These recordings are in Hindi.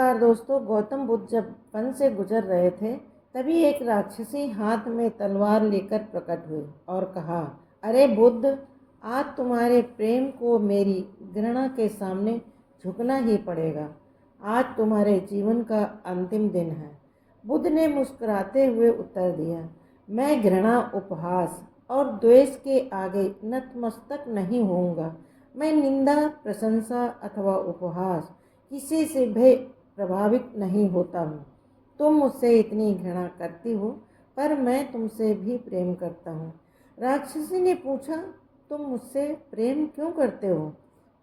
नमस्कार दोस्तों। गौतम बुद्ध जब वन से गुजर रहे थे तभी एक राक्षसी हाथ में तलवार लेकर प्रकट हुई और कहा, अरे बुद्ध, आज तुम्हारे प्रेम को मेरी घृणा के सामने झुकना ही पड़ेगा। आज तुम्हारे जीवन का अंतिम दिन है। बुद्ध ने मुस्कुराते हुए उत्तर दिया, मैं घृणा, उपहास और द्वेष के आगे नतमस्तक नहीं होऊंगा। मैं निंदा, प्रशंसा अथवा उपहास किसी से भी प्रभावित नहीं होता हूँ। तुम मुझसे इतनी घृणा करती हो, पर मैं तुमसे भी प्रेम करता हूँ। राक्षसी ने पूछा, तुम मुझसे प्रेम क्यों करते हो?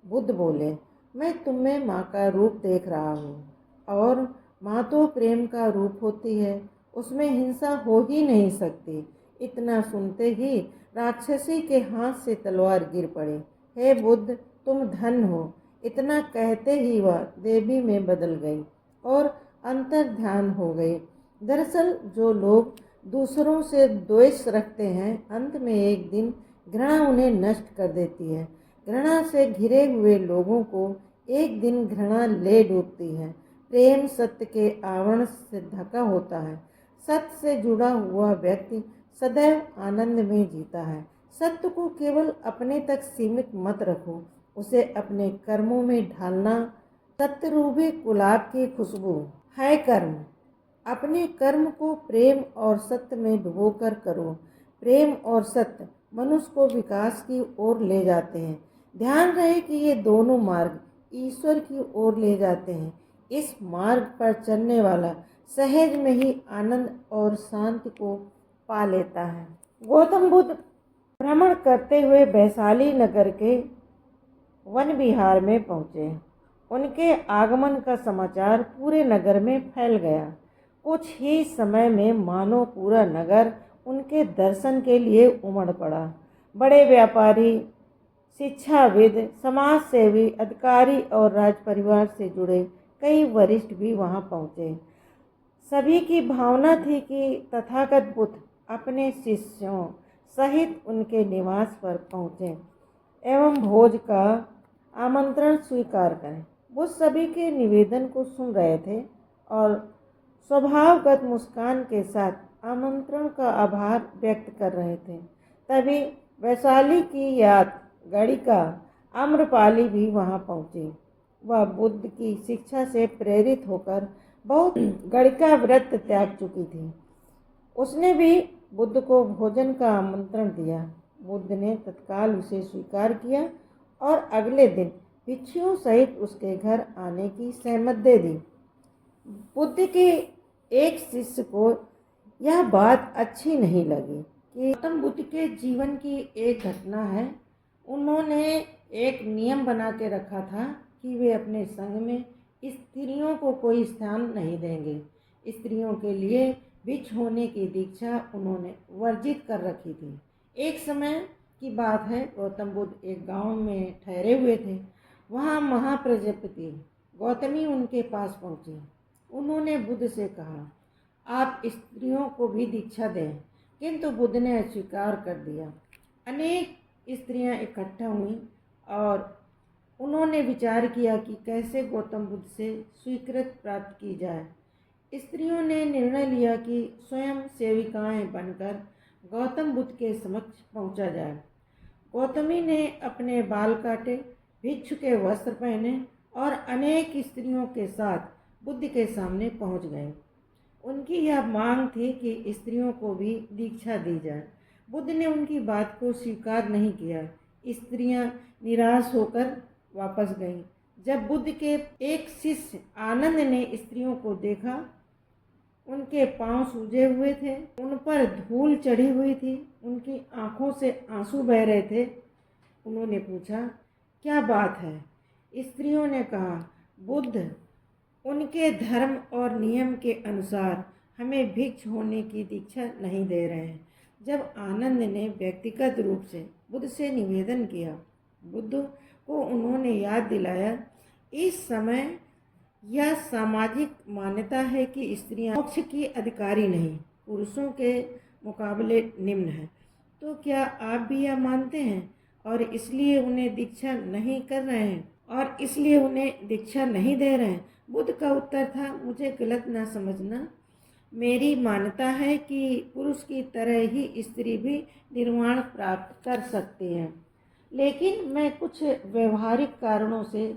बुद्ध बोले, मैं तुम में माँ का रूप देख रहा हूँ, और माँ तो प्रेम का रूप होती है, उसमें हिंसा हो ही नहीं सकती। इतना सुनते ही राक्षसी के हाथ से तलवार गिर पड़ी। हे बुद्ध, तुम धन हो। इतना कहते ही वह देवी में बदल गई और अंतर ध्यान हो गई। दरअसल जो लोग दूसरों से द्वेष रखते हैं, अंत में एक दिन घृणा उन्हें नष्ट कर देती है। घृणा से घिरे हुए लोगों को एक दिन घृणा ले डूबती है। प्रेम सत्य के आवरण से ढका होता है। सत्य से जुड़ा हुआ व्यक्ति सदैव आनंद में जीता है। सत्य को केवल अपने तक सीमित मत रखो, उसे अपने कर्मों में ढालना। सत्यरूपी गुलाब की खुशबू है कर्म। अपने कर्म को प्रेम और सत्य में डुबोकर करो। प्रेम और सत्य मनुष्य को विकास की ओर ले जाते हैं। ध्यान रहे कि ये दोनों मार्ग ईश्वर की ओर ले जाते हैं। इस मार्ग पर चलने वाला सहज में ही आनंद और शांति को पा लेता है। गौतम बुद्ध भ्रमण करते हुए वैशाली नगर के वन विहार में पहुँचे। उनके आगमन का समाचार पूरे नगर में फैल गया। कुछ ही समय में मानो पूरा नगर उनके दर्शन के लिए उमड़ पड़ा। बड़े व्यापारी, शिक्षाविद, समाज सेवी, अधिकारी और राज परिवार से जुड़े कई वरिष्ठ भी वहां पहुंचे। सभी की भावना थी कि तथागत बुद्ध अपने शिष्यों सहित उनके निवास पर पहुंचे एवं भोज का आमंत्रण स्वीकार करें। वो सभी के निवेदन को सुन रहे थे और स्वभावगत मुस्कान के साथ आमंत्रण का आभार व्यक्त कर रहे थे। तभी वैशाली की याद गणिका आम्रपाली भी वहां पहुंची। वह बुद्ध की शिक्षा से प्रेरित होकर बहुत गणिका व्रत त्याग चुकी थी। उसने भी बुद्ध को भोजन का आमंत्रण दिया। बुद्ध ने तत्काल उसे स्वीकार किया और अगले दिन भिक्षुओं सहित उसके घर आने की सहमत दे दी। बुद्ध के एक शिष्य को यह बात अच्छी नहीं लगी कि गौतम बुद्ध के जीवन की एक घटना है। उन्होंने एक नियम बना के रखा था कि वे अपने संघ में स्त्रियों को कोई स्थान नहीं देंगे। स्त्रियों के लिए भिक्ष होने की दीक्षा उन्होंने वर्जित कर रखी थी। एक समय की बात है, गौतम बुद्ध एक गांव में ठहरे हुए थे। वहां महाप्रजापति गौतमी उनके पास पहुंची। उन्होंने बुद्ध से कहा, आप स्त्रियों को भी दीक्षा दें, किंतु बुद्ध ने अस्वीकार कर दिया। अनेक स्त्रियां इकट्ठा हुईं और उन्होंने विचार किया कि कैसे गौतम बुद्ध से स्वीकृति प्राप्त की जाए। स्त्रियों ने निर्णय लिया कि स्वयं सेविकाएं बनकर गौतम बुद्ध के समक्ष पहुंचा जाए। गौतमी ने अपने बाल काटे, भिक्षु के वस्त्र पहने और अनेक स्त्रियों के साथ बुद्ध के सामने पहुंच गए। उनकी यह मांग थी कि स्त्रियों को भी दीक्षा दी जाए। बुद्ध ने उनकी बात को स्वीकार नहीं किया। स्त्रियां निराश होकर वापस गईं। जब बुद्ध के एक शिष्य आनंद ने स्त्रियों को देखा, उनके पांव सूजे हुए थे, उन पर धूल चढ़ी हुई थी, उनकी आंखों से आंसू बह रहे थे। उन्होंने पूछा, क्या बात है? स्त्रियों ने कहा, बुद्ध उनके धर्म और नियम के अनुसार हमें भिक्ष होने की दीक्षा नहीं दे रहे हैं। जब आनंद ने व्यक्तिगत रूप से बुद्ध से निवेदन किया, बुद्ध को उन्होंने याद दिलाया, इस समय यह सामाजिक मान्यता है कि स्त्रियां मोक्ष की अधिकारी नहीं, पुरुषों के मुकाबले निम्न है। तो क्या आप भी यह मानते हैं और इसलिए उन्हें दीक्षा नहीं कर रहे हैं और इसलिए उन्हें दीक्षा नहीं दे रहे हैं? बुद्ध का उत्तर था, मुझे गलत ना समझना। मेरी मान्यता है कि पुरुष की तरह ही स्त्री भी निर्वाण प्राप्त कर सकती है, लेकिन मैं कुछ व्यवहारिक कारणों से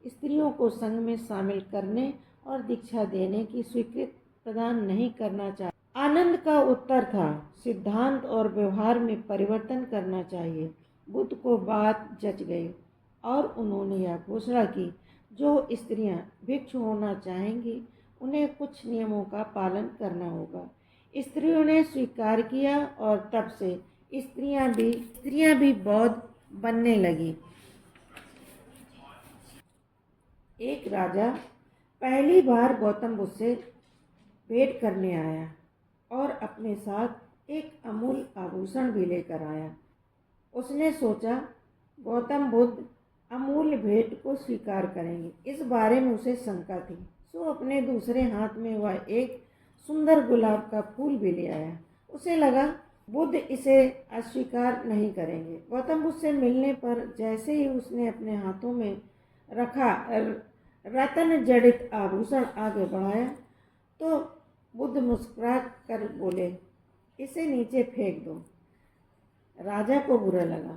स्त्रियों को संघ में शामिल करने और दीक्षा देने की स्वीकृति प्रदान नहीं करना चाहता। आनंद का उत्तर था, सिद्धांत और व्यवहार में परिवर्तन करना चाहिए। बुद्ध को बात जच गई और उन्होंने यह घोषणा की, जो स्त्रियां भिक्षु होना चाहेंगी उन्हें कुछ नियमों का पालन करना होगा। स्त्रियों ने स्वीकार किया और तब से स्त्रियां भी बौद्ध बनने लगी। एक राजा पहली बार गौतम बुद्ध से भेंट करने आया और अपने साथ एक अमूल्य आभूषण भी लेकर आया। उसने सोचा गौतम बुद्ध अमूल्य भेंट को स्वीकार करेंगे। इस बारे में उसे शंका थी, सो अपने दूसरे हाथ में वह एक सुंदर गुलाब का फूल भी ले आया। उसे लगा बुद्ध इसे अस्वीकार नहीं करेंगे। गौतम बुद्ध से मिलने पर जैसे ही उसने अपने हाथों में रखा रत्न जड़ित आभूषण आगे बढ़ाया तो बुद्ध मुस्कुरा कर बोले, इसे नीचे फेंक दो। राजा को बुरा लगा,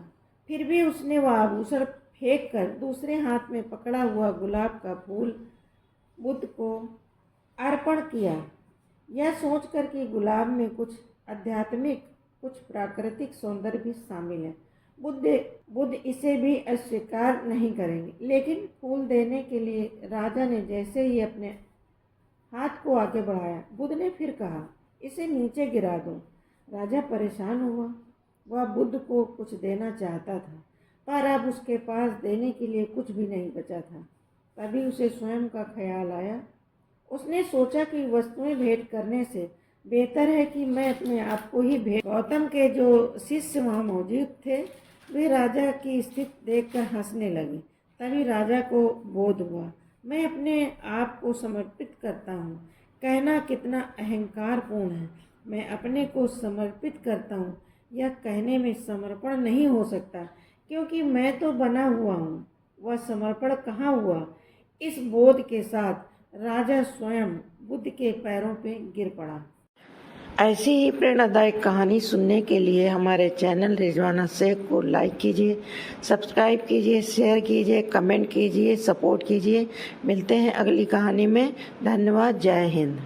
फिर भी उसने वह आभूषण फेंक कर दूसरे हाथ में पकड़ा हुआ गुलाब का फूल बुद्ध को अर्पण किया, यह सोचकर कि गुलाब में कुछ आध्यात्मिक कुछ प्राकृतिक सौंदर्य भी शामिल है। बुद्ध इसे भी अस्वीकार नहीं करेंगे। लेकिन फूल देने के लिए राजा ने जैसे ही अपने हाथ को आगे बढ़ाया, बुद्ध ने फिर कहा, इसे नीचे गिरा दो। राजा परेशान हुआ। वह बुद्ध को कुछ देना चाहता था, पर अब उसके पास देने के लिए कुछ भी नहीं बचा था। तभी उसे स्वयं का ख्याल आया। उसने सोचा कि वस्तुएं भेंट करने से बेहतर है कि मैं अपने आप को ही भेंट। गौतम के जो शिष्य वहाँ मौजूद थे वे राजा की स्थिति देखकर हंसने लगे। तभी राजा को बोध हुआ, मैं अपने आप को समर्पित करता हूँ। कहना कितना अहंकारपूर्ण है। मैं अपने को समर्पित करता हूँ, यह कहने में समर्पण नहीं हो सकता, क्योंकि मैं तो बना हुआ हूँ। वह समर्पण कहाँ हुआ। इस बोध के साथ राजा स्वयं बुद्ध के पैरों पे गिर पड़ा। ऐसी ही प्रेरणादायक कहानी सुनने के लिए हमारे चैनल रिजवाना शेख को लाइक कीजिए, सब्सक्राइब कीजिए, शेयर कीजिए, कमेंट कीजिए, सपोर्ट कीजिए। मिलते हैं अगली कहानी में। धन्यवाद। जय हिंद।